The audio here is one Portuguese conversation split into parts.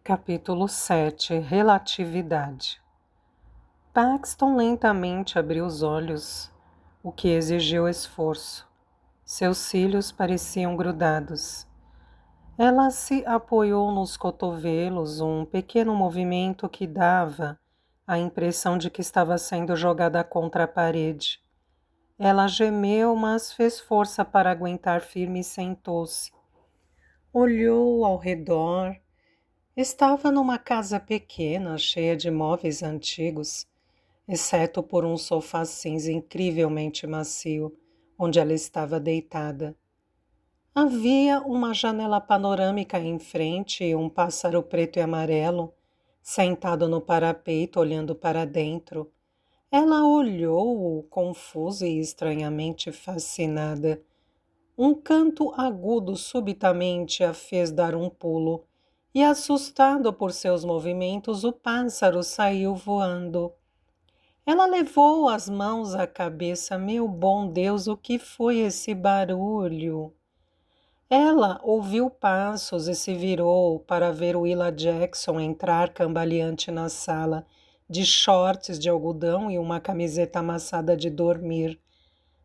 Capítulo 7 Relatividade. Paxton lentamente abriu os olhos, o que exigiu esforço. Seus cílios pareciam grudados. Ela se apoiou nos cotovelos, um pequeno movimento que dava a impressão de que estava sendo jogada contra a parede. Ela gemeu, mas fez força para aguentar firme e sentou-se. Olhou ao redor. Estava numa casa pequena, cheia de móveis antigos, exceto por um sofá cinza incrivelmente macio, onde ela estava deitada. Havia uma janela panorâmica em frente e um pássaro preto e amarelo, sentado no parapeito, olhando para dentro. Ela olhou-o, confusa e estranhamente fascinada. Um canto agudo subitamente a fez dar um pulo. E, assustado por seus movimentos, o pássaro saiu voando. Ela levou as mãos à cabeça. Meu bom Deus, o que foi esse barulho? Ela ouviu passos e se virou para ver Willa Jackson entrar cambaleante na sala, de shorts de algodão e uma camiseta amassada de dormir.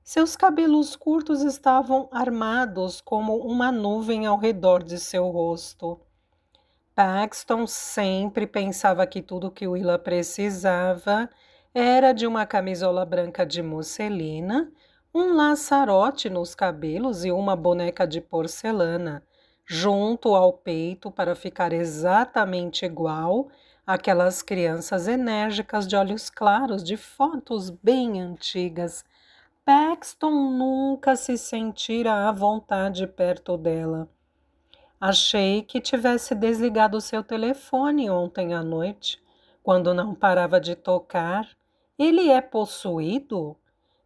Seus cabelos curtos estavam armados como uma nuvem ao redor de seu rosto. Paxton sempre pensava que tudo que Willa precisava era de uma camisola branca de musselina, um laçarote nos cabelos e uma boneca de porcelana, junto ao peito para ficar exatamente igual àquelas crianças enérgicas de olhos claros de fotos bem antigas. Paxton nunca se sentira à vontade perto dela. Achei que tivesse desligado seu telefone ontem à noite, quando não parava de tocar. Ele é possuído?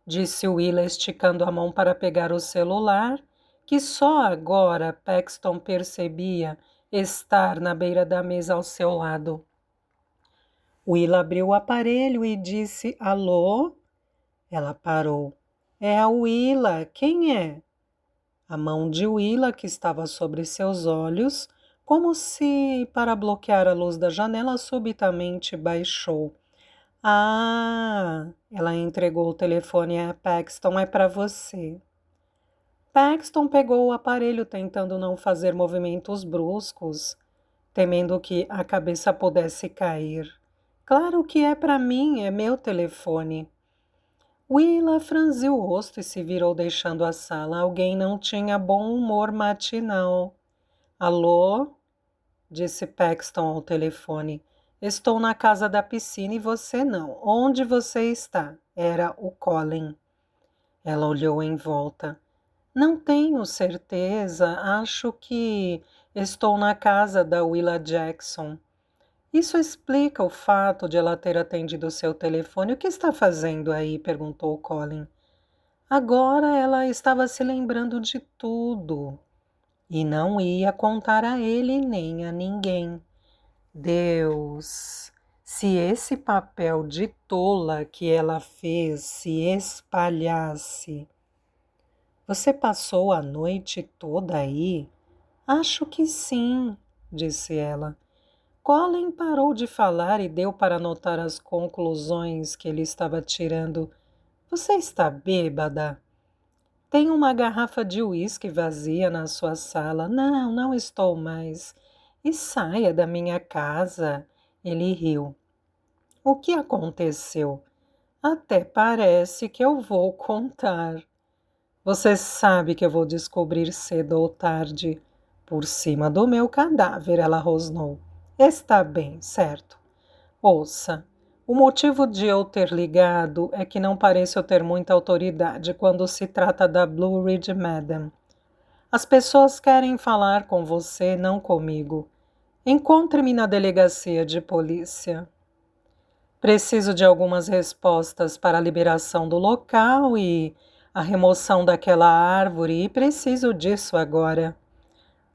Disse Willa, esticando a mão para pegar o celular, que só agora Paxton percebia estar na beira da mesa ao seu lado. Willa abriu o aparelho e disse: "Alô?" Ela parou. "É a Willa. Quem é?" A mão de Willa, que estava sobre seus olhos, como se para bloquear a luz da janela, subitamente baixou. "Ah!" Ela entregou o telefone a Paxton. "É para você." Paxton pegou o aparelho, tentando não fazer movimentos bruscos, temendo que a cabeça pudesse cair. "Claro que é para mim, é meu telefone." Willa franziu o rosto e se virou, deixando a sala. Alguém não tinha bom humor matinal. "Alô?" disse Paxton ao telefone. "Estou na casa da piscina e você não. Onde você está?" Era o Colin. Ela olhou em volta. "Não tenho certeza. Acho que estou na casa da Willa Jackson." "Isso explica o fato de ela ter atendido seu telefone. O que está fazendo aí?" perguntou Colin. Agora ela estava se lembrando de tudo e não ia contar a ele nem a ninguém. Deus, se esse papel de tola que ela fez se espalhasse. "Você passou a noite toda aí?" "Acho que sim", disse ela. Colin parou de falar e deu para notar as conclusões que ele estava tirando. "Você está bêbada?" "Tem uma garrafa de uísque vazia na sua sala." "Não, não estou mais." "E saia da minha casa." Ele riu. "O que aconteceu?" "Até parece que eu vou contar." "Você sabe que eu vou descobrir cedo ou tarde." "Por cima do meu cadáver," ela rosnou. "Está bem, certo. Ouça, o motivo de eu ter ligado é que não pareço ter muita autoridade quando se trata da Blue Ridge Madam. As pessoas querem falar com você, não comigo. Encontre-me na delegacia de polícia. Preciso de algumas respostas para a liberação do local e a remoção daquela árvore, e preciso disso agora."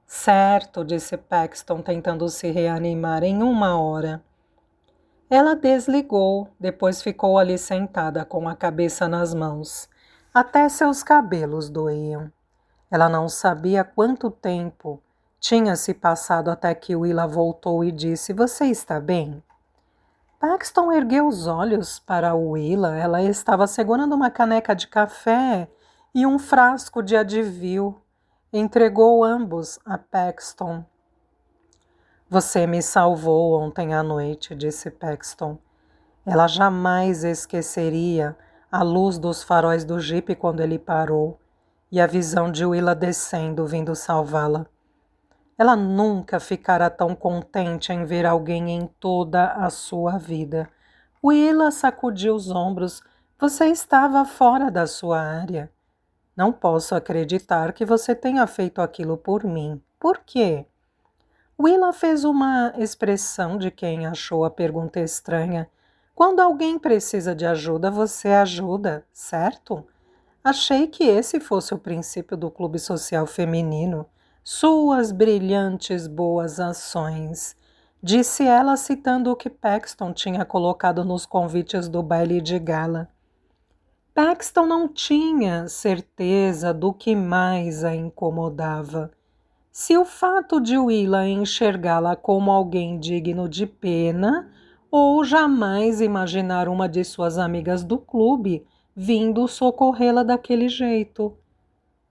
"Certo", disse Paxton, tentando se reanimar. "Em 1 hora." Ela desligou, depois ficou ali sentada com a cabeça nas mãos. Até seus cabelos doíam. Ela não sabia quanto tempo Tinha se passado até que Willa voltou e disse: Você está bem? Paxton ergueu os olhos para Willa. Ela estava segurando uma caneca de café e um frasco de Advil. Entregou ambos a Paxton. Você me salvou ontem à noite, disse Paxton. Ela jamais esqueceria a luz dos faróis do jipe quando ele parou e a visão de Willa descendo, vindo salvá-la. Ela nunca ficara tão contente em ver alguém em toda a sua vida. Willa sacudiu os ombros. Você estava fora da sua área. Não posso acreditar que você tenha feito aquilo por mim. Por quê? Willa fez uma expressão de quem achou a pergunta estranha. Quando alguém precisa de ajuda, você ajuda, certo? Achei que esse fosse o princípio do Clube Social Feminino. Suas brilhantes boas ações, disse ela citando o que Paxton tinha colocado nos convites do baile de gala. Paxton não tinha certeza do que mais a incomodava. Se o fato de Willa enxergá-la como alguém digno de pena, ou jamais imaginar uma de suas amigas do clube vindo socorrê-la daquele jeito.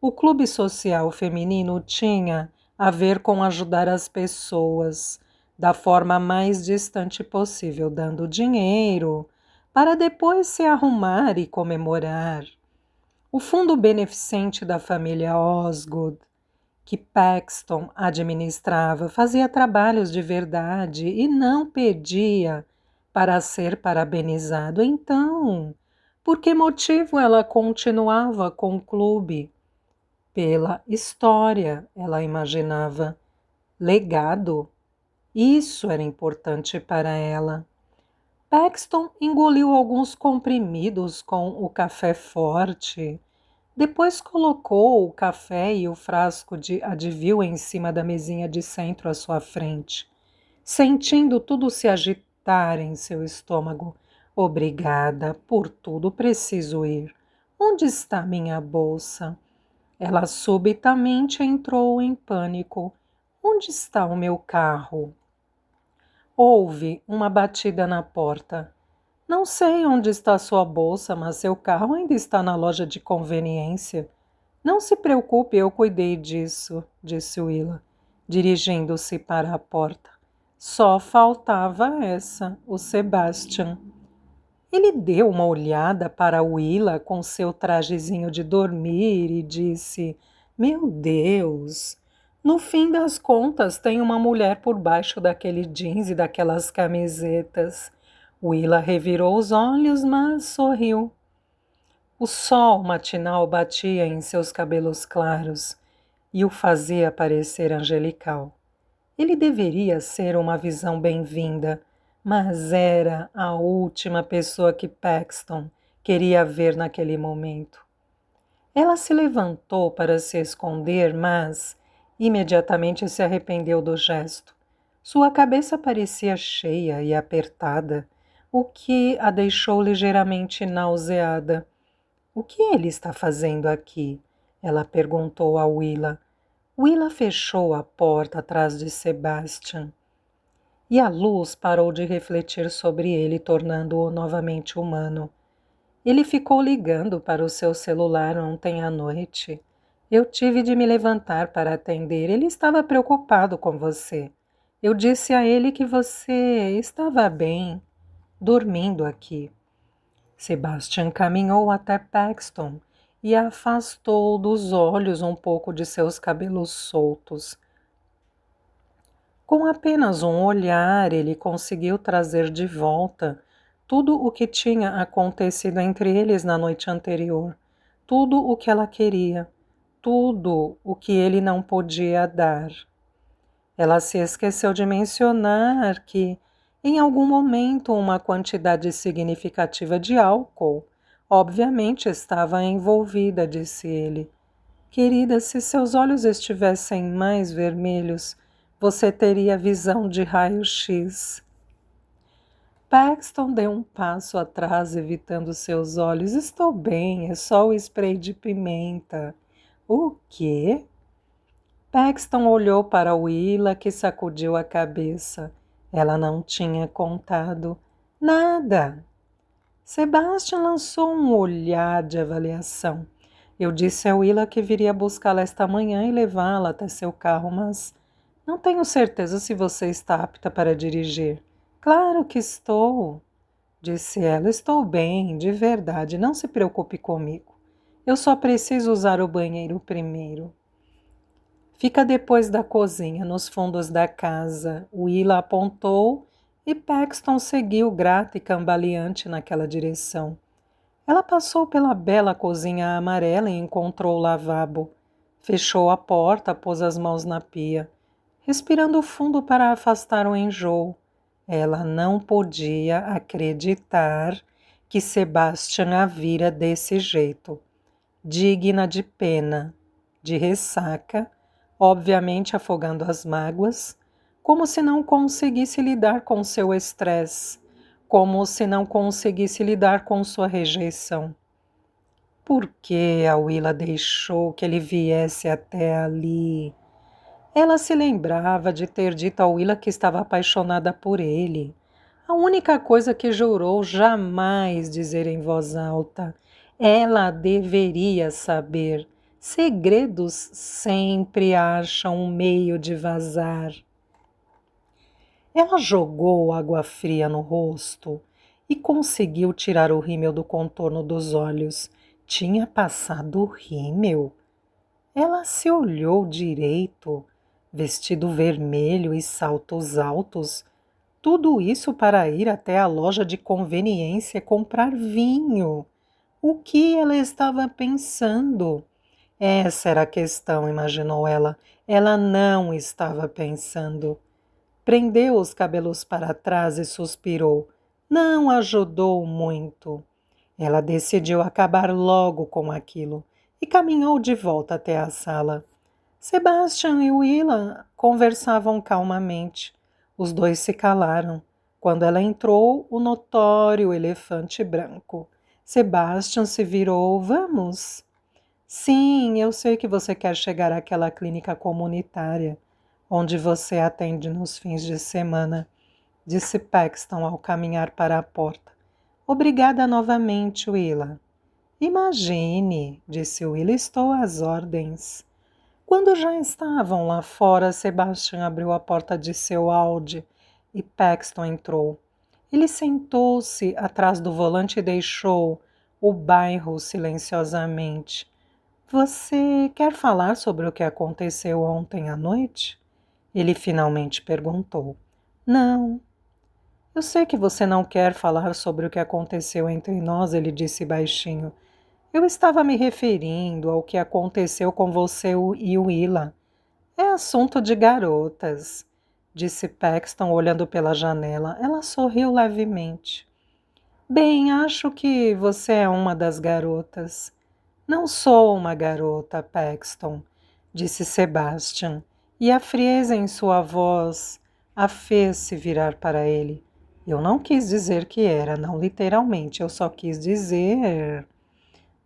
O clube social feminino tinha a ver com ajudar as pessoas da forma mais distante possível, dando dinheiro, para depois se arrumar e comemorar. O fundo beneficente da família Osgood, que Paxton administrava, fazia trabalhos de verdade e não pedia para ser parabenizado. Então, por que motivo ela continuava com o clube? Pela história, ela imaginava. Legado. Isso era importante para ela. Paxton engoliu alguns comprimidos com o café forte. Depois colocou o café e o frasco de Advil em cima da mesinha de centro à sua frente, sentindo tudo se agitar em seu estômago. Obrigada, por tudo preciso ir. Onde está minha bolsa? Ela subitamente entrou em pânico. Onde está o meu carro? Houve uma batida na porta. Não sei onde está sua bolsa, mas seu carro ainda está na loja de conveniência. Não se preocupe, eu cuidei disso, disse Willa, dirigindo-se para a porta. Só faltava essa, o Sebastian. Ele deu uma olhada para Willa com seu trajezinho de dormir e disse: Meu Deus! No fim das contas, tem uma mulher por baixo daquele jeans e daquelas camisetas. Willa revirou os olhos, mas sorriu. O sol matinal batia em seus cabelos claros e o fazia parecer angelical. Ele deveria ser uma visão bem-vinda, mas era a última pessoa que Paxton queria ver naquele momento. Ela se levantou para se esconder, mas imediatamente se arrependeu do gesto. Sua cabeça parecia cheia e apertada, o que a deixou ligeiramente nauseada. O que ele está fazendo aqui? Ela perguntou a Willa. Willa fechou a porta atrás de Sebastian. E a luz parou de refletir sobre ele, tornando-o novamente humano. Ele ficou ligando para o seu celular ontem à noite. Eu tive de me levantar para atender. Ele estava preocupado com você. Eu disse a ele que você estava bem, dormindo aqui. Sebastian caminhou até Paxton e a afastou dos olhos um pouco de seus cabelos soltos. Com apenas um olhar, ele conseguiu trazer de volta tudo o que tinha acontecido entre eles na noite anterior, tudo o que ela queria, tudo o que ele não podia dar. Ela se esqueceu de mencionar que, em algum momento, uma quantidade significativa de álcool, obviamente, estava envolvida, disse ele. Querida, se seus olhos estivessem mais vermelhos, você teria visão de raio-x. Paxton deu um passo atrás, evitando seus olhos. Estou bem, é só o spray de pimenta. O quê? Paxton olhou para Willa, que sacudiu a cabeça. Ela não tinha contado nada. Sebastian lançou um olhar de avaliação. Eu disse a Willa que viria buscá-la esta manhã e levá-la até seu carro, mas não tenho certeza se você está apta para dirigir. Claro que estou, disse ela. Estou bem, de verdade. Não se preocupe comigo. Eu só preciso usar o banheiro primeiro. Fica depois da cozinha, nos fundos da casa. Willa apontou e Paxton seguiu grata e cambaleante naquela direção. Ela passou pela bela cozinha amarela e encontrou o lavabo. Fechou a porta, pôs as mãos na pia, respirando fundo para afastar o enjoo. Ela não podia acreditar que Sebastian a vira desse jeito, digna de pena, de ressaca, obviamente afogando as mágoas, como se não conseguisse lidar com seu estresse, como se não conseguisse lidar com sua rejeição. Por que a Willa deixou que ele viesse até ali? Ela se lembrava de ter dito a Willa que estava apaixonada por ele. A única coisa que jurou jamais dizer em voz alta. Ela deveria saber. Segredos sempre acham um meio de vazar. Ela jogou água fria no rosto e conseguiu tirar o rímel do contorno dos olhos. Tinha passado o rímel. Ela se olhou direito, vestido vermelho e saltos altos. Tudo isso para ir até a loja de conveniência comprar vinho. O que ela estava pensando? Essa era a questão, imaginou ela. Ela não estava pensando. Prendeu os cabelos para trás e suspirou. Não ajudou muito. Ela decidiu acabar logo com aquilo e caminhou de volta até a sala. Sebastian e Willa conversavam calmamente. Os dois se calaram. Quando ela entrou, o notório elefante branco. Sebastian se virou. Vamos? Sim, eu sei que você quer chegar àquela clínica comunitária, onde você atende nos fins de semana, disse Paxton ao caminhar para a porta. Obrigada novamente, Willa. Imagine, disse Willa, estou às ordens. Quando já estavam lá fora, Sebastian abriu a porta de seu Audi e Paxton entrou. Ele sentou-se atrás do volante e deixou o bairro silenciosamente. Você quer falar sobre o que aconteceu ontem à noite? Ele finalmente perguntou. Não. Eu sei que você não quer falar sobre o que aconteceu entre nós, ele disse baixinho. Eu estava me referindo ao que aconteceu com você e o Willa. É assunto de garotas, disse Paxton olhando pela janela. Ela sorriu levemente. Bem, acho que você é uma das garotas. Não sou uma garota, Paxton, disse Sebastian, e a frieza em sua voz a fez se virar para ele. Eu não quis dizer que era, não literalmente, eu só quis dizer...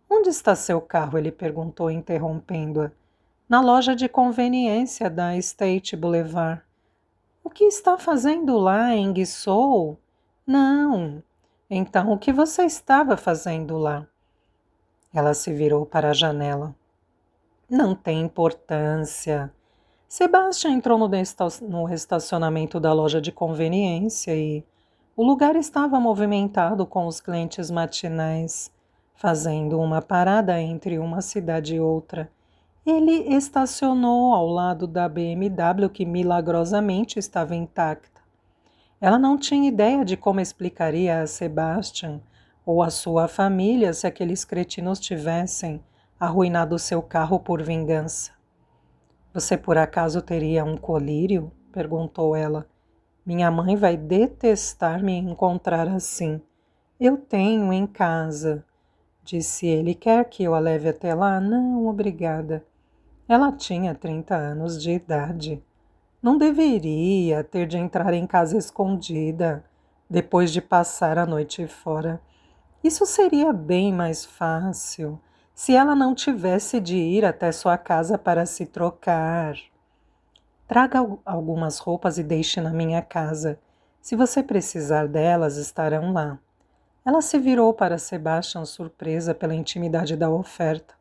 Onde está seu carro? Ele perguntou, interrompendo-a. Na loja de conveniência da State Boulevard. O que está fazendo lá em Guissou? Não. Então, o que você estava fazendo lá? Ela se virou para a janela. Não tem importância. Sebastian entrou no estacionamento da loja de conveniência e o lugar estava movimentado com os clientes matinais, fazendo uma parada entre uma cidade e outra. Ele estacionou ao lado da BMW que milagrosamente estava intacta. Ela não tinha ideia de como explicaria a Sebastian ou a sua família se aqueles cretinos tivessem arruinado seu carro por vingança. Você por acaso teria um colírio? Perguntou ela. Minha mãe vai detestar me encontrar assim. Eu tenho em casa, disse ele. Quer que eu a leve até lá? Não, obrigada. Ela tinha 30 anos de idade. Não deveria ter de entrar em casa escondida depois de passar a noite fora. Isso seria bem mais fácil se ela não tivesse de ir até sua casa para se trocar. Traga algumas roupas e deixe na minha casa. Se você precisar delas, estarão lá. Ela se virou para Sebastian surpresa pela intimidade da oferta,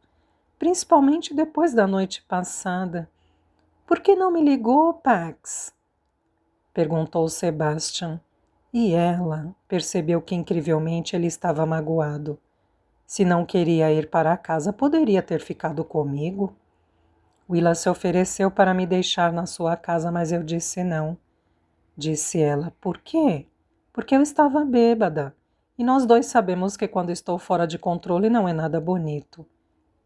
principalmente depois da noite passada. Por que não me ligou, Pax? Perguntou Sebastian. E ela percebeu que incrivelmente ele estava magoado. Se não queria ir para casa, poderia ter ficado comigo? Willa se ofereceu para me deixar na sua casa, mas eu disse não. Disse ela. Por quê? Porque eu estava bêbada. E nós dois sabemos que quando estou fora de controle não é nada bonito.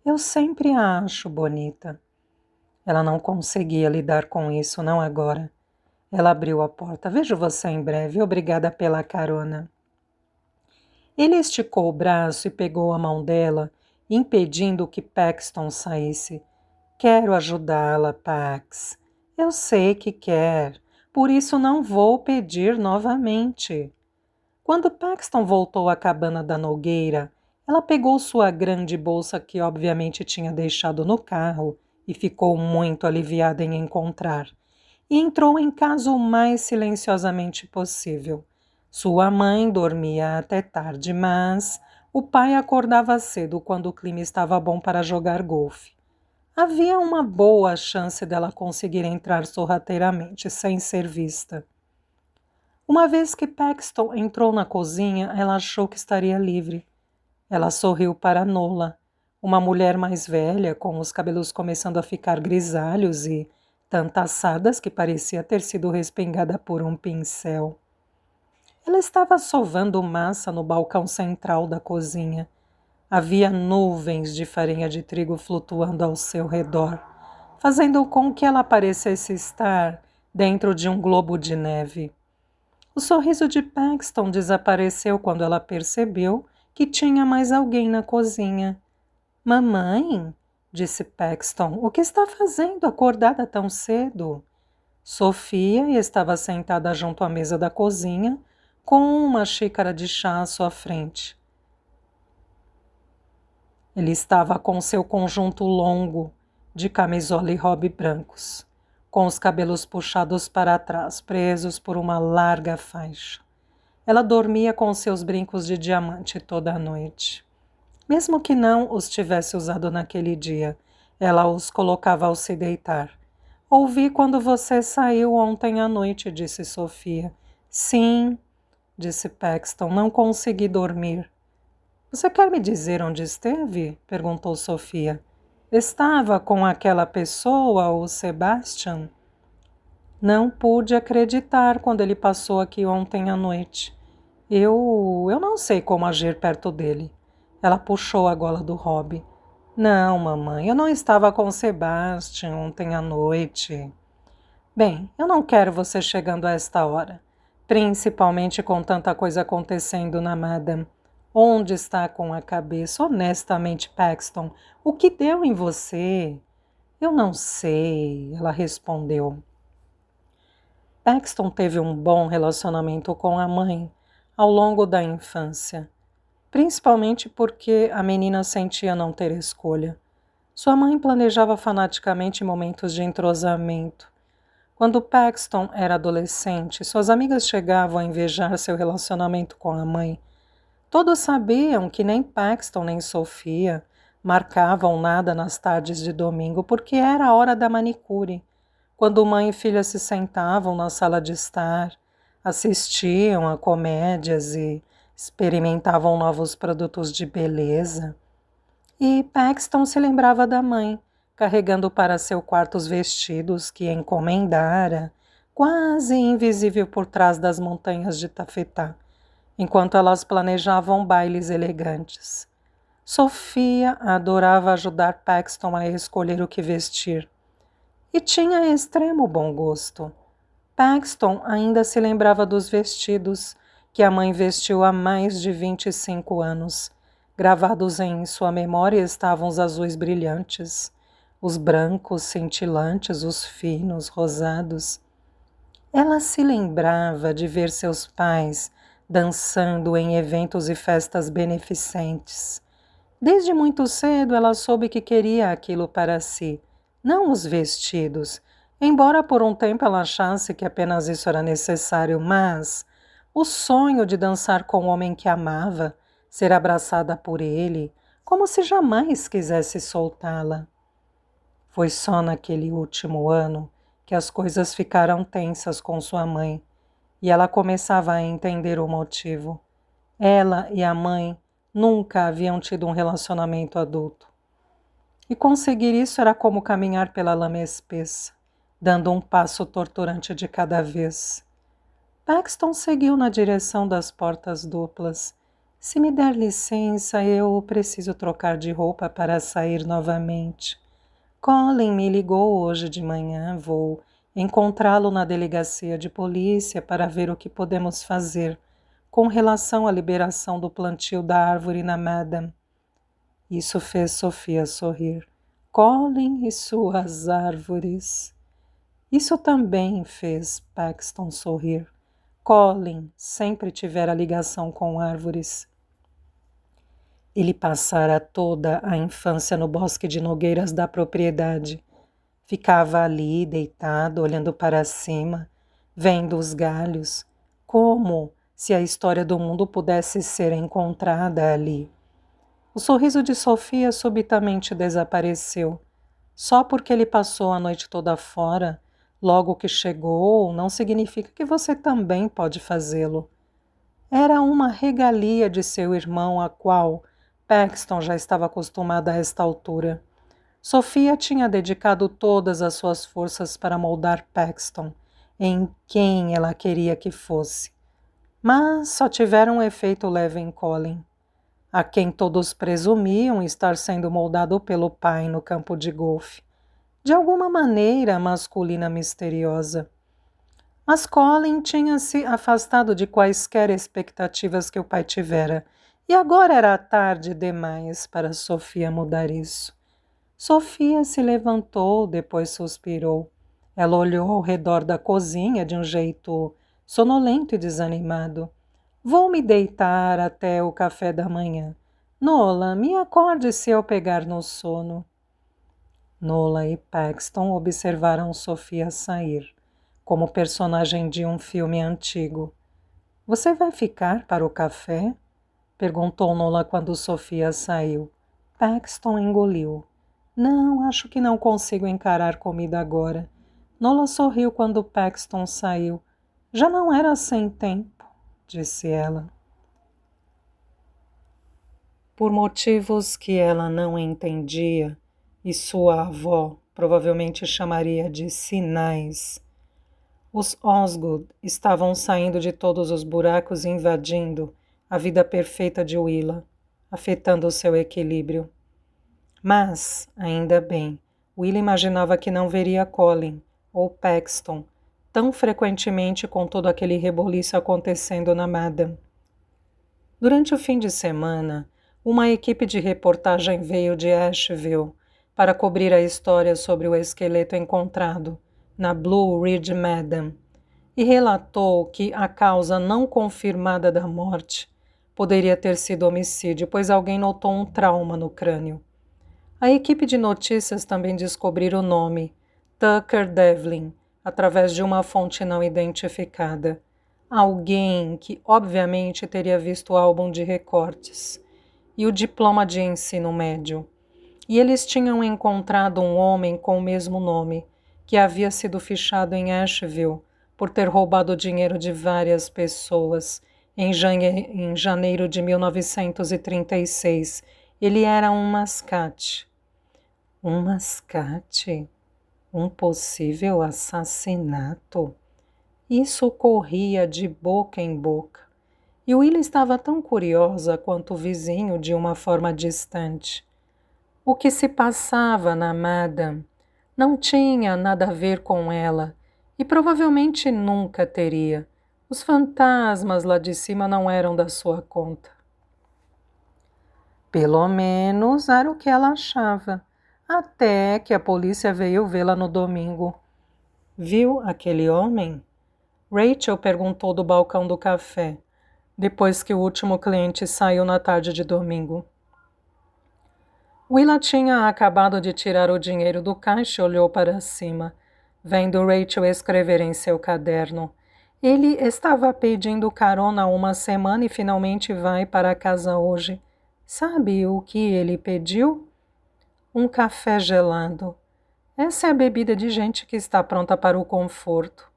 Eu sempre a acho bonita. Ela não conseguia lidar com isso, não agora. Ela abriu a porta. Vejo você em breve. Obrigada pela carona. Ele esticou o braço e pegou a mão dela, impedindo que Paxton saísse. Quero ajudá-la, Pax. Eu sei que quer. Por isso não vou pedir novamente. Quando Paxton voltou à cabana da Nogueira, ela pegou sua grande bolsa que obviamente tinha deixado no carro e ficou muito aliviada em encontrar. E entrou em casa o mais silenciosamente possível. Sua mãe dormia até tarde, mas o pai acordava cedo quando o clima estava bom para jogar golfe. Havia uma boa chance dela conseguir entrar sorrateiramente, sem ser vista. Uma vez que Paxton entrou na cozinha, ela achou que estaria livre. Ela sorriu para Nola, uma mulher mais velha, com os cabelos começando a ficar grisalhos e tantas sardas que parecia ter sido respingada por um pincel. Ela estava sovando massa no balcão central da cozinha. Havia nuvens de farinha de trigo flutuando ao seu redor, fazendo com que ela parecesse estar dentro de um globo de neve. O sorriso de Paxton desapareceu quando ela percebeu que tinha mais alguém na cozinha. Mamãe, disse Paxton, o que está fazendo acordada tão cedo? Sofia estava sentada junto à mesa da cozinha, com uma xícara de chá à sua frente. Ele estava com seu conjunto longo, de camisola e robe brancos, com os cabelos puxados para trás, presos por uma larga faixa. Ela dormia com seus brincos de diamante toda a noite. Mesmo que não os tivesse usado naquele dia, ela os colocava ao se deitar. Ouvi quando você saiu ontem à noite, disse Sofia. Sim, disse Paxton, não consegui dormir. Você quer me dizer onde esteve? Perguntou Sofia. Estava com aquela pessoa, o Sebastian? Não pude acreditar quando ele passou aqui ontem à noite. Eu não sei como agir perto dele. Ela puxou a gola do Rob. Não, mamãe, eu não estava com o Sebastian ontem à noite. Bem, eu não quero você chegando a esta hora, principalmente com tanta coisa acontecendo na Madame. Onde está com a cabeça? Honestamente, Paxton, o que deu em você? Eu não sei, ela respondeu. Paxton teve um bom relacionamento com a mãe ao longo da infância, principalmente porque a menina sentia não ter escolha. Sua mãe planejava fanaticamente momentos de entrosamento. Quando Paxton era adolescente, suas amigas chegavam a invejar seu relacionamento com a mãe. Todos sabiam que nem Paxton nem Sofia marcavam nada nas tardes de domingo porque era a hora da manicure, quando mãe e filha se sentavam na sala de estar, assistiam a comédias e experimentavam novos produtos de beleza. E Paxton se lembrava da mãe, carregando para seu quarto os vestidos que encomendara, quase invisível por trás das montanhas de tafetá, enquanto elas planejavam bailes elegantes. Sofia adorava ajudar Paxton a escolher o que vestir. E tinha extremo bom gosto. Paxton ainda se lembrava dos vestidos que a mãe vestiu há mais de 25 anos. Gravados em sua memória estavam os azuis brilhantes, os brancos cintilantes, os finos, rosados. Ela se lembrava de ver seus pais dançando em eventos e festas beneficentes. Desde muito cedo ela soube que queria aquilo para si, não os vestidos, Embora por um tempo ela achasse que apenas isso era necessário, mas o sonho de dançar com o homem que amava, ser abraçada por ele, como se jamais quisesse soltá-la. Foi só naquele último ano que as coisas ficaram tensas com sua mãe e ela começava a entender o motivo. Ela e a mãe nunca haviam tido um relacionamento adulto. E conseguir isso era como caminhar pela lama espessa, dando um passo torturante de cada vez. Paxton seguiu na direção das portas duplas. Se me der licença, eu preciso trocar de roupa para sair novamente. Colin me ligou hoje de manhã. Vou encontrá-lo na delegacia de polícia para ver o que podemos fazer com relação à liberação do plantio da árvore na Madam. Isso fez Sofia sorrir. Colin e suas árvores. Isso também fez Paxton sorrir. Colin sempre tivera ligação com árvores. Ele passara toda a infância no bosque de nogueiras da propriedade. Ficava ali, deitado, olhando para cima, vendo os galhos, como se a história do mundo pudesse ser encontrada ali. O sorriso de Sofia subitamente desapareceu. Só porque ele passou a noite toda fora, logo que chegou, não significa que você também pode fazê-lo. Era uma regalia de seu irmão, a qual Paxton já estava acostumada a esta altura. Sofia tinha dedicado todas as suas forças para moldar Paxton em quem ela queria que fosse. Mas só tiveram um efeito leve em Colin, a quem todos presumiam estar sendo moldado pelo pai no campo de golfe, de alguma maneira masculina misteriosa. Mas Colin tinha se afastado de quaisquer expectativas que o pai tivera, e agora era tarde demais para Sofia mudar isso. Sofia se levantou, depois suspirou. Ela olhou ao redor da cozinha de um jeito sonolento e desanimado. Vou me deitar até o café da manhã. Nola, me acorde se eu pegar no sono. Nola e Paxton observaram Sofia sair, como personagem de um filme antigo. Você vai ficar para o café? Perguntou Nola quando Sofia saiu. Paxton engoliu. Não, acho que não consigo encarar comida agora. Nola sorriu quando Paxton saiu. Já não era sem tempo, disse ela. Por motivos que ela não entendia, e sua avó provavelmente chamaria de sinais, os Osgood estavam saindo de todos os buracos e invadindo a vida perfeita de Willa, afetando o seu equilíbrio. Mas, ainda bem, Willa imaginava que não veria Colin ou Paxton tão frequentemente com todo aquele reboliço acontecendo na Madam. Durante o fim de semana, uma equipe de reportagem veio de Asheville para cobrir a história sobre o esqueleto encontrado na Blue Ridge Madam e relatou que a causa não confirmada da morte poderia ter sido homicídio, pois alguém notou um trauma no crânio. A equipe de notícias também descobriu o nome, Tucker Devlin, através de uma fonte não identificada. Alguém que, obviamente, teria visto o álbum de recortes e o diploma de ensino médio. E eles tinham encontrado um homem com o mesmo nome, que havia sido fichado em Asheville por ter roubado o dinheiro de várias pessoas em janeiro de 1936. Ele era um mascate. Um mascate? Um possível assassinato? Isso corria de boca em boca. E Willa estava tão curiosa quanto o vizinho de uma forma distante. O que se passava na Madam não tinha nada a ver com ela e provavelmente nunca teria. Os fantasmas lá de cima não eram da sua conta. Pelo menos era o que ela achava, até que a polícia veio vê-la no domingo. Viu aquele homem? Rachel perguntou do balcão do café, depois que o último cliente saiu na tarde de domingo. Willa tinha acabado de tirar o dinheiro do caixa e olhou para cima. vendo Rachel escrever em seu caderno. Ele estava pedindo carona há uma semana e finalmente vai para casa hoje. Sabe o que ele pediu? Um café gelado. Essa é a bebida de gente que está pronta para o conforto.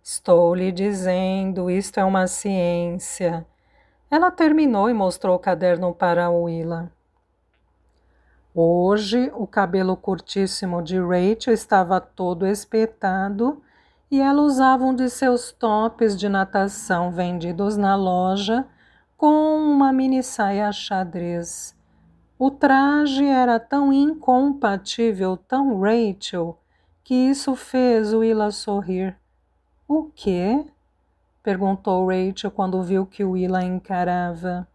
Estou lhe dizendo, isto é uma ciência. Ela terminou e mostrou o caderno para Willa. Hoje, o cabelo curtíssimo de Rachel estava todo espetado e ela usava um de seus tops de natação vendidos na loja com uma mini saia xadrez. O traje era tão incompatível, tão Rachel, que isso fez Willa sorrir. O quê? Perguntou Rachel quando viu que Willa encarava.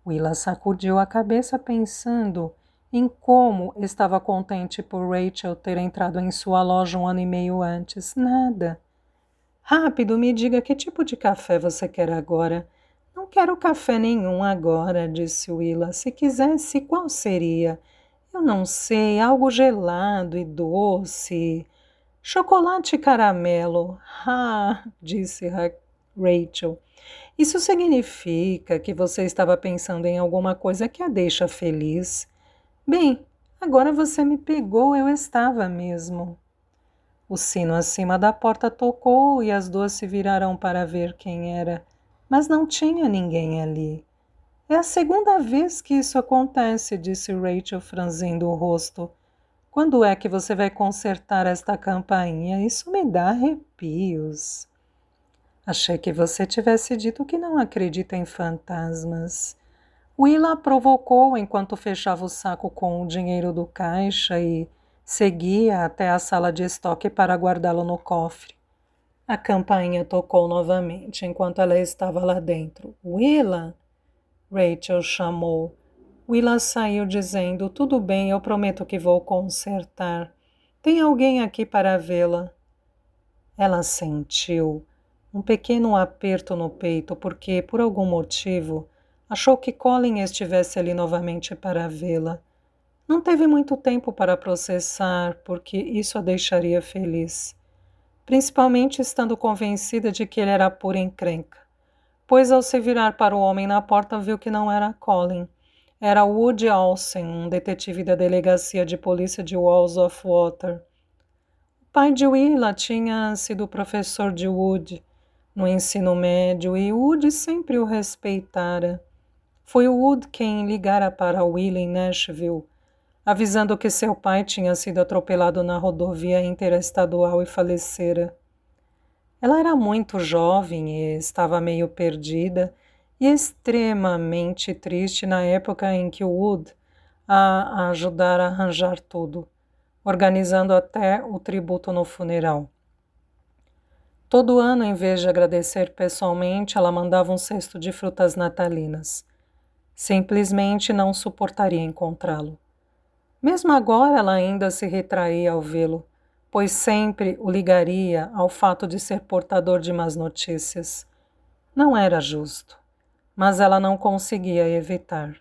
Willa sacudiu a cabeça pensando em como estava contente por Rachel ter entrado em sua loja um ano e meio antes. Nada. Rápido, me diga que tipo de café você quer agora. Não quero café nenhum agora, disse Willa. Se quisesse, qual seria? Eu não sei, algo gelado e doce. Chocolate e caramelo. Ah, disse Rachel. Isso significa que você estava pensando em alguma coisa que a deixa feliz. Bem, agora você me pegou, eu estava mesmo. O sino acima da porta tocou e as duas se viraram para ver quem era, mas não tinha ninguém ali. É a segunda vez que isso acontece, disse Rachel, franzindo o rosto. Quando é que você vai consertar esta campainha? Isso me dá arrepios. Achei que você tivesse dito que não acredita em fantasmas. Willa provocou enquanto fechava o saco com o dinheiro do caixa e seguia até a sala de estoque para guardá-lo no cofre. A campainha tocou novamente enquanto ela estava lá dentro. Willa? Rachel chamou. Willa saiu dizendo, tudo bem, eu prometo que vou consertar. Tem alguém aqui para vê-la. Ela sentiu um pequeno aperto no peito porque, por algum motivo, achou que Colin estivesse ali novamente para vê-la. Não teve muito tempo para processar, porque isso a deixaria feliz, principalmente estando convencida de que ele era pura encrenca, pois ao se virar para o homem na porta viu que não era Colin. Era Woody Olsen, um detetive da delegacia de polícia de Walls of Water. O pai de Willa tinha sido professor de Woody no ensino médio e Woody sempre o respeitara. Foi o Wood quem ligara para Willa em Nashville, avisando que seu pai tinha sido atropelado na rodovia interestadual e falecera. Ela era muito jovem e estava meio perdida e extremamente triste na época em que Wood a ajudara a arranjar tudo, organizando até o tributo no funeral. Todo ano, em vez de agradecer pessoalmente, ela mandava um cesto de frutas natalinas. Simplesmente não suportaria encontrá-lo. Mesmo agora, ela ainda se retraía ao vê-lo, pois sempre o ligaria ao fato de ser portador de más notícias. Não era justo, mas ela não conseguia evitar.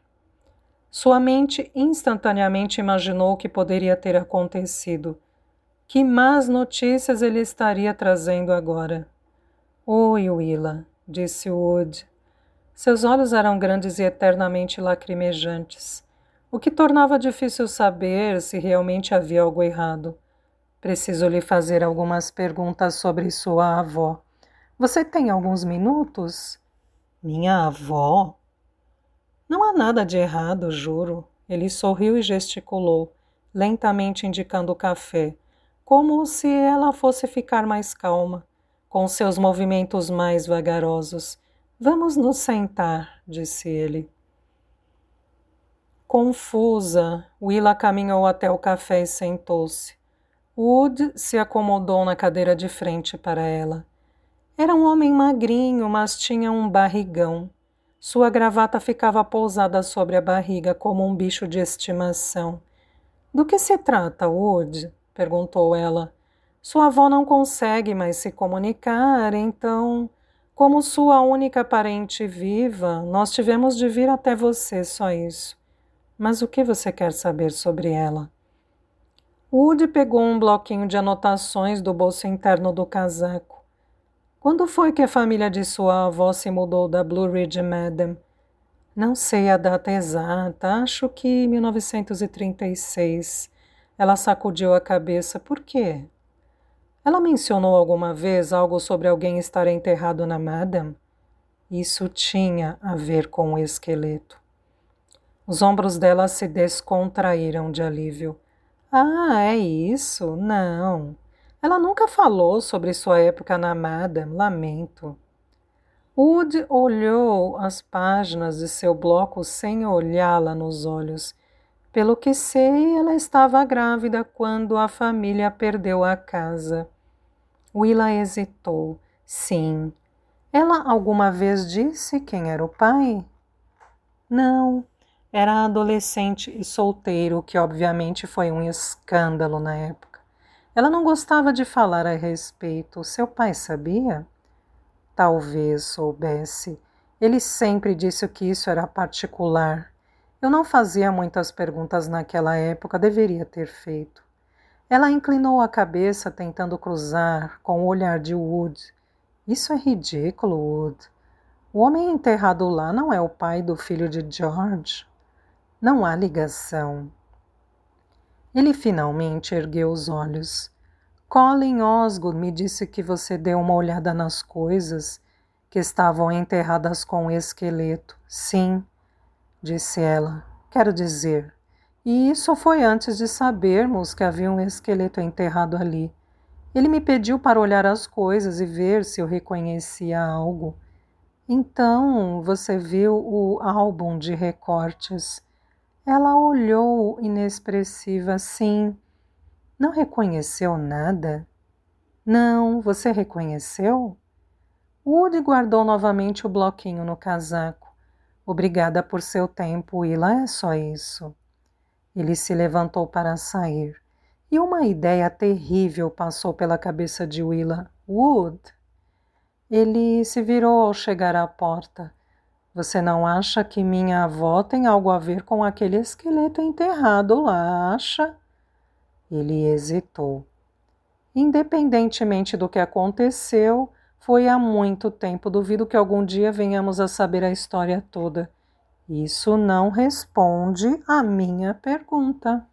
Sua mente instantaneamente imaginou o que poderia ter acontecido. Que más notícias ele estaria trazendo agora? Oi, Willa, disse Wood. Seus olhos eram grandes e eternamente lacrimejantes, o que tornava difícil saber se realmente havia algo errado. Preciso lhe fazer algumas perguntas sobre sua avó. Você tem alguns minutos? Minha avó? Não há nada de errado, juro. Ele sorriu e gesticulou, lentamente indicando o café, como se ela fosse ficar mais calma, com seus movimentos mais vagarosos. Vamos nos sentar, disse ele. Confusa, Willa caminhou até o café e sentou-se. Wood se acomodou na cadeira de frente para ela. Era um homem magrinho, mas tinha um barrigão. Sua gravata ficava pousada sobre a barriga como um bicho de estimação. Do que se trata, Wood? Perguntou ela. Sua avó não consegue mais se comunicar, então, como sua única parente viva, nós tivemos de vir até você, só isso. Mas o que você quer saber sobre ela? Woody pegou um bloquinho de anotações do bolso interno do casaco. Quando foi que a família de sua avó se mudou da Blue Ridge, Madam? Não sei a data exata, acho que 1936. Ela sacudiu a cabeça. Por quê? Ela mencionou alguma vez algo sobre alguém estar enterrado na Madam? Isso tinha a ver com o esqueleto. Os ombros dela se descontraíram de alívio. Ah, é isso? Não. Ela nunca falou sobre sua época na Madam, lamento. Wood olhou as páginas de seu bloco sem olhá-la nos olhos. Pelo que sei, ela estava grávida quando a família perdeu a casa. Willa hesitou. Sim. Ela alguma vez disse quem era o pai? Não. Era adolescente e solteiro, o que obviamente foi um escândalo na época. Ela não gostava de falar a respeito. Seu pai sabia? Talvez soubesse. Ele sempre disse que isso era particular. Eu não fazia muitas perguntas naquela época, deveria ter feito. Ela inclinou a cabeça, tentando cruzar com o olhar de Wood. Isso é ridículo, Wood. O homem enterrado lá não é o pai do filho de George. Não há ligação. Ele finalmente ergueu os olhos. Colin Osgood me disse que você deu uma olhada nas coisas que estavam enterradas com o esqueleto. Sim, disse ela. Quero dizer, e isso foi antes de sabermos que havia um esqueleto enterrado ali. Ele me pediu para olhar as coisas e ver se eu reconhecia algo. Então, você viu o álbum de recortes. Ela olhou inexpressiva. Sim. Não reconheceu nada? Não, você reconheceu? Woody guardou novamente o bloquinho no casaco. Obrigada por seu tempo, Willa, é só isso. Ele se levantou para sair. E uma ideia terrível passou pela cabeça de Willa. Wood! Ele se virou ao chegar à porta. Você não acha que minha avó tem algo a ver com aquele esqueleto enterrado lá, acha? Ele hesitou. Independentemente do que aconteceu, foi há muito tempo. Duvido que algum dia venhamos a saber a história toda. Isso não responde à minha pergunta.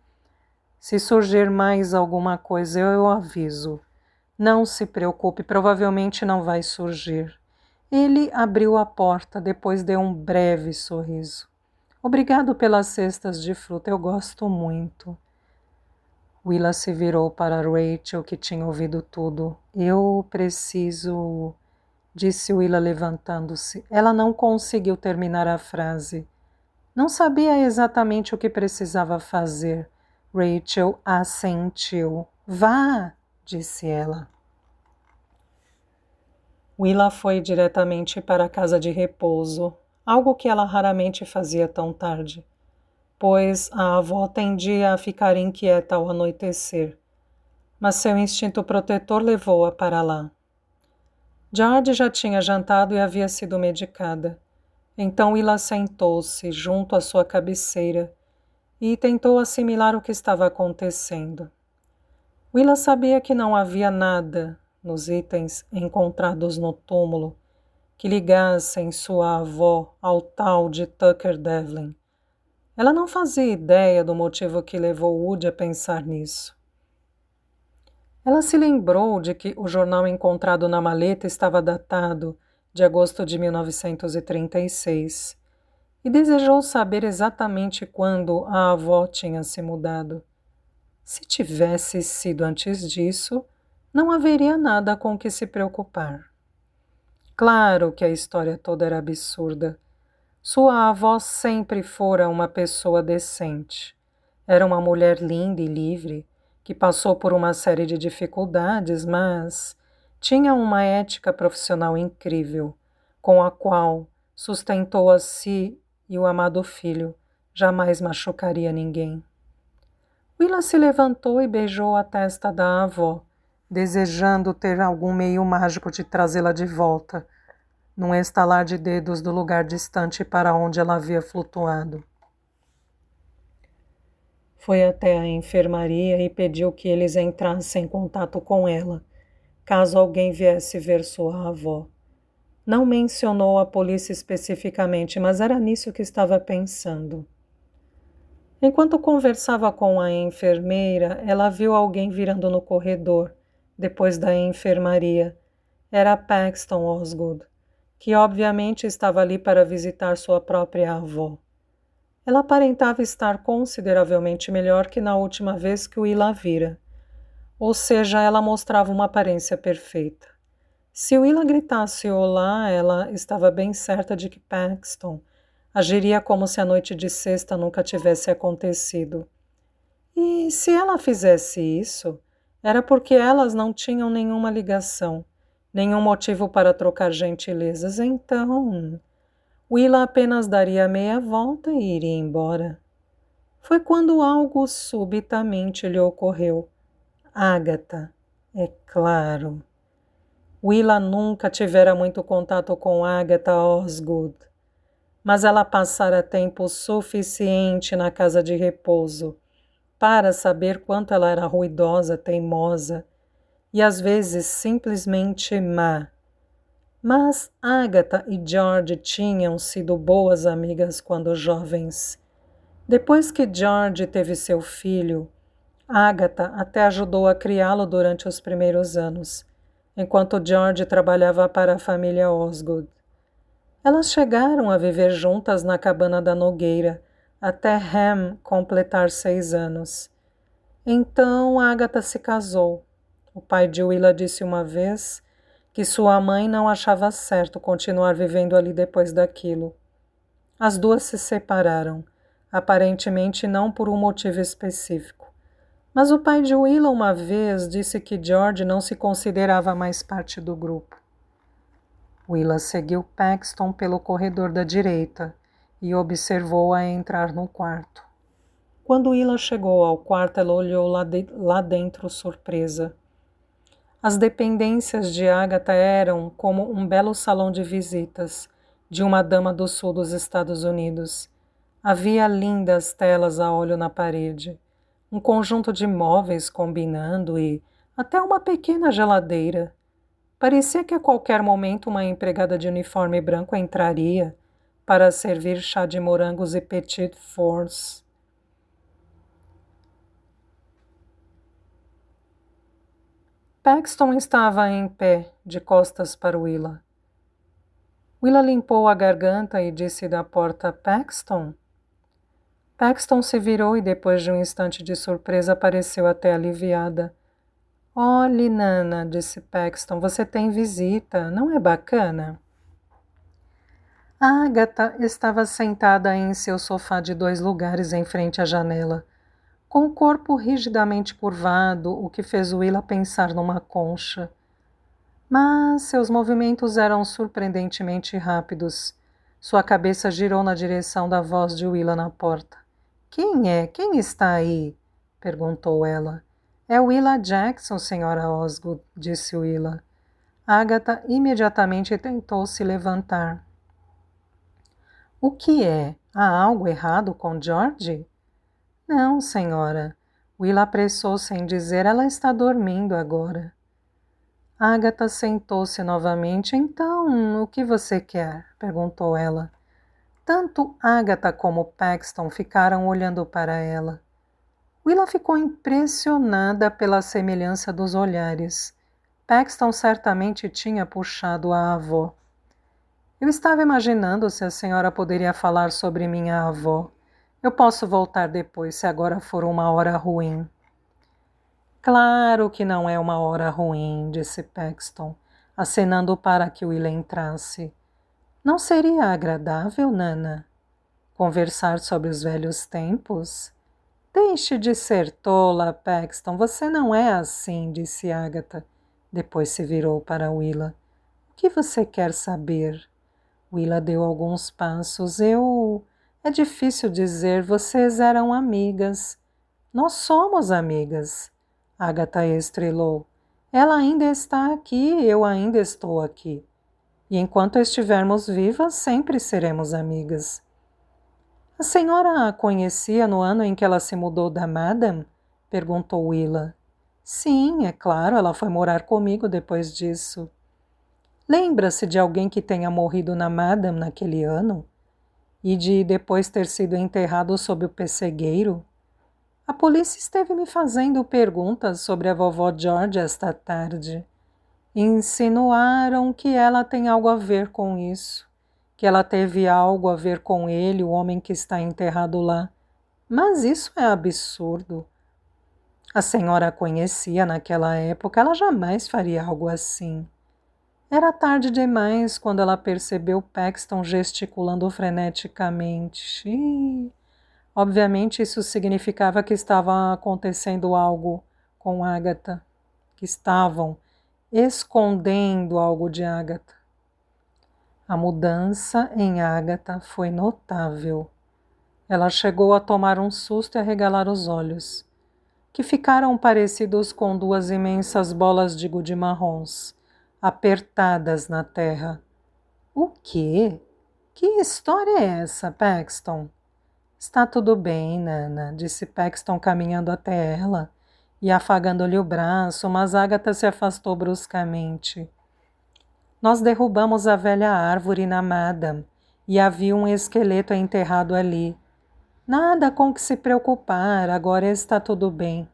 Se surgir mais alguma coisa, eu aviso. Não se preocupe, provavelmente não vai surgir. Ele abriu a porta, depois deu um breve sorriso. Obrigado pelas cestas de fruta, eu gosto muito. Willa se virou para Rachel, que tinha ouvido tudo. Eu preciso, disse Willa levantando-se. Ela não conseguiu terminar a frase. Não sabia exatamente o que precisava fazer. Rachel assentiu. Vá, disse ela. Willa foi diretamente para a casa de repouso, algo que ela raramente fazia tão tarde, pois a avó tendia a ficar inquieta ao anoitecer, mas seu instinto protetor levou-a para lá. George já tinha jantado e havia sido medicada. Então Willa sentou-se junto à sua cabeceira e tentou assimilar o que estava acontecendo. Willa sabia que não havia nada nos itens encontrados no túmulo que ligassem sua avó ao tal de Tucker Devlin. Ela não fazia ideia do motivo que levou Woody a pensar nisso. Ela se lembrou de que o jornal encontrado na maleta estava datado de agosto de 1936 e desejou saber exatamente quando a avó tinha se mudado. Se tivesse sido antes disso, não haveria nada com que se preocupar. Claro que a história toda era absurda. Sua avó sempre fora uma pessoa decente. Era uma mulher linda e livre, que passou por uma série de dificuldades, mas tinha uma ética profissional incrível, com a qual sustentou a si e o amado filho, jamais machucaria ninguém. Willa se levantou e beijou a testa da avó, desejando ter algum meio mágico de trazê-la de volta, num estalar de dedos do lugar distante para onde ela havia flutuado. Foi até a enfermaria e pediu que eles entrassem em contato com ela, caso alguém viesse ver sua avó. Não mencionou a polícia especificamente, mas era nisso que estava pensando. Enquanto conversava com a enfermeira, ela viu alguém virando no corredor, depois da enfermaria. Era Paxton Osgood, que obviamente estava ali para visitar sua própria avó. Ela aparentava estar consideravelmente melhor que na última vez que Will a vira. Ou seja, ela mostrava uma aparência perfeita. Se Will gritasse olá, ela estava bem certa de que Paxton agiria como se a noite de sexta nunca tivesse acontecido. E se ela fizesse isso, era porque elas não tinham nenhuma ligação, nenhum motivo para trocar gentilezas, então Willa apenas daria meia volta e iria embora. Foi quando algo subitamente lhe ocorreu. Agatha, é claro. Willa nunca tivera muito contato com Agatha Osgood, mas ela passara tempo suficiente na casa de repouso para saber quanto ela era ruidosa, teimosa e às vezes simplesmente má. Mas Agatha e George tinham sido boas amigas quando jovens. Depois que George teve seu filho, Agatha até ajudou a criá-lo durante os primeiros anos, enquanto George trabalhava para a família Osgood. Elas chegaram a viver juntas na cabana da Nogueira, até Ham completar 6 anos. Então Agatha se casou. O pai de Willa disse uma vez que sua mãe não achava certo continuar vivendo ali depois daquilo. As duas se separaram, aparentemente não por um motivo específico. Mas o pai de Willa uma vez disse que George não se considerava mais parte do grupo. Willa seguiu Paxton pelo corredor da direita e observou-a entrar no quarto. Quando Willa chegou ao quarto, ela olhou lá dentro surpresa. As dependências de Agatha eram como um belo salão de visitas de uma dama do sul dos Estados Unidos. Havia lindas telas a óleo na parede, um conjunto de móveis combinando e até uma pequena geladeira. Parecia que a qualquer momento uma empregada de uniforme branco entraria para servir chá de morangos e petit fours. Paxton estava em pé, de costas para Willa. Willa limpou a garganta e disse da porta: Paxton? Paxton se virou e depois de um instante de surpresa pareceu até aliviada. Olhe, Nana, disse Paxton, você tem visita, não é bacana? A Agatha estava sentada em seu sofá de 2 lugares em frente à janela, com o corpo rigidamente curvado, o que fez Willa pensar numa concha. Mas seus movimentos eram surpreendentemente rápidos. Sua cabeça girou na direção da voz de Willa na porta. Quem é? Quem está aí? Perguntou ela. É Willa Jackson, senhora Osgood, disse Willa. Agatha imediatamente tentou se levantar. O que é? Há algo errado com George? Não, senhora. Willa apressou-se em dizer, ela está dormindo agora. Agatha sentou-se novamente. Então, o que você quer? Perguntou ela. Tanto Agatha como Paxton ficaram olhando para ela. Willa ficou impressionada pela semelhança dos olhares. Paxton certamente tinha puxado a avó. Eu estava imaginando se a senhora poderia falar sobre minha avó. Eu posso voltar depois, se agora for uma hora ruim. Claro que não é uma hora ruim, disse Paxton, acenando para que Willa entrasse. Não seria agradável, Nana? Conversar sobre os velhos tempos? Deixe de ser tola, Paxton, você não é assim, disse Agatha. Depois se virou para Willa. O que você quer saber? Willa deu alguns passos. É difícil dizer, vocês eram amigas. Nós somos amigas. Agatha estrelou. Ela ainda está aqui, eu ainda estou aqui. E enquanto estivermos vivas, sempre seremos amigas. A senhora a conhecia no ano em que ela se mudou da Madame? Perguntou Willa. Sim, é claro, ela foi morar comigo depois disso. Lembra-se de alguém que tenha morrido na Madame naquele ano? E de depois ter sido enterrado sob o pessegueiro? A polícia esteve me fazendo perguntas sobre a vovó George esta tarde. Insinuaram que ela tem algo a ver com isso, que ela teve algo a ver com ele, o homem que está enterrado lá. Mas isso é absurdo. A senhora a conhecia naquela época, ela jamais faria algo assim. Era tarde demais quando ela percebeu Paxton gesticulando freneticamente. Obviamente isso significava que estava acontecendo algo com Agatha, que estavam escondendo algo de Agatha. A mudança em Agatha foi notável. Ela chegou a tomar um susto e arregalar os olhos, que ficaram parecidos com duas imensas bolas de gude marrons, apertadas na terra. O quê? Que história é essa, Paxton? Está tudo bem, Nana, disse Paxton caminhando até ela e afagando-lhe o braço, mas Agatha se afastou bruscamente. Nós derrubamos a velha árvore na Madame e havia um esqueleto enterrado ali. Nada com que se preocupar, agora está tudo bem.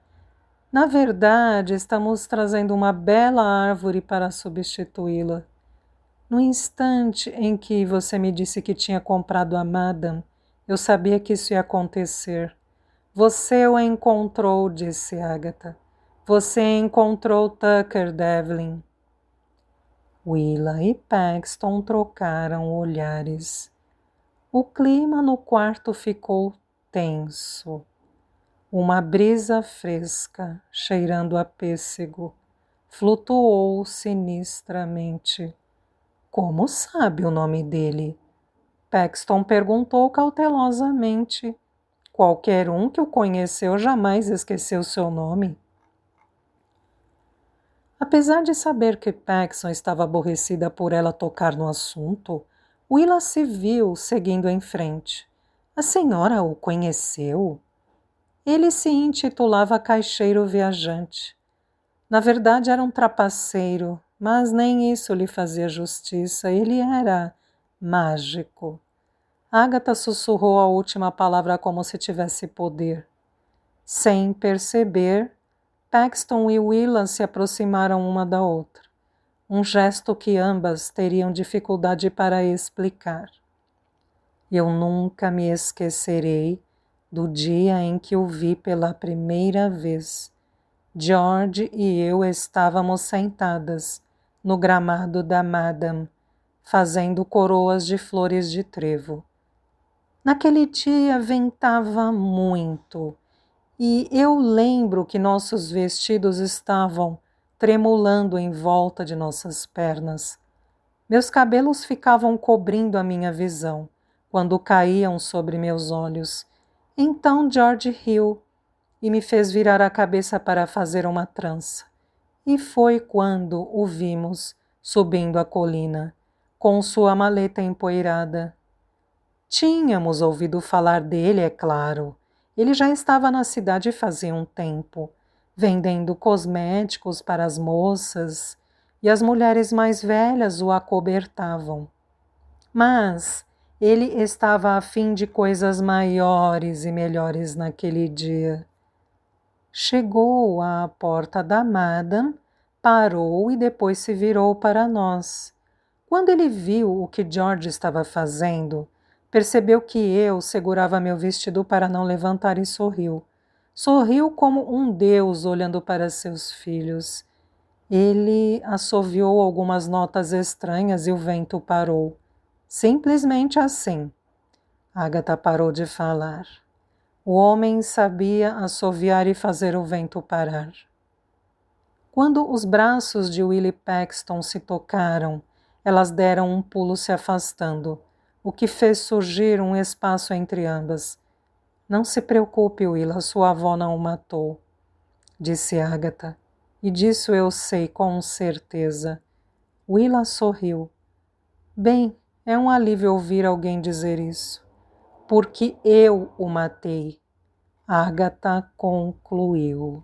Na verdade, estamos trazendo uma bela árvore para substituí-la. No instante em que você me disse que tinha comprado a Madame, eu sabia que isso ia acontecer. Você o encontrou, disse Agatha. Você encontrou Tucker, Devlin. Willa e Paxton trocaram olhares. O clima no quarto ficou tenso. Uma brisa fresca, cheirando a pêssego, flutuou sinistramente. Como sabe o nome dele? Paxton perguntou cautelosamente. Qualquer um que o conheceu jamais esqueceu seu nome. Apesar de saber que Paxton estava aborrecida por ela tocar no assunto, Willa se viu seguindo em frente. A senhora o conheceu? Ele se intitulava Caixeiro Viajante. Na verdade era um trapaceiro, mas nem isso lhe fazia justiça. Ele era mágico. Agatha sussurrou a última palavra como se tivesse poder. Sem perceber, Paxton e Willa se aproximaram uma da outra, um gesto que ambas teriam dificuldade para explicar. Eu nunca me esquecerei do dia em que o vi pela primeira vez. George e eu estávamos sentadas no gramado da Madame, fazendo coroas de flores de trevo. Naquele dia ventava muito. E eu lembro que nossos vestidos estavam tremulando em volta de nossas pernas. Meus cabelos ficavam cobrindo a minha visão quando caíam sobre meus olhos. Então George riu e me fez virar a cabeça para fazer uma trança. E foi quando o vimos subindo a colina, com sua maleta empoeirada. Tínhamos ouvido falar dele, é claro. Ele já estava na cidade fazia um tempo, vendendo cosméticos para as moças, e as mulheres mais velhas o acobertavam. Mas ele estava a fim de coisas maiores e melhores naquele dia. Chegou à porta da Madame, parou e depois se virou para nós. Quando ele viu o que George estava fazendo, percebeu que eu segurava meu vestido para não levantar e sorriu. Sorriu como um deus olhando para seus filhos. Ele assoviou algumas notas estranhas e o vento parou. Simplesmente assim. Agatha parou de falar. O homem sabia assoviar e fazer o vento parar. Quando os braços de Willie Paxton se tocaram, elas deram um pulo se afastando, o que fez surgir um espaço entre ambas. Não se preocupe, Willa, sua avó não o matou, disse Agatha, e disso eu sei com certeza. Willa sorriu. Bem, é um alívio ouvir alguém dizer isso. porque eu o matei, Agatha concluiu.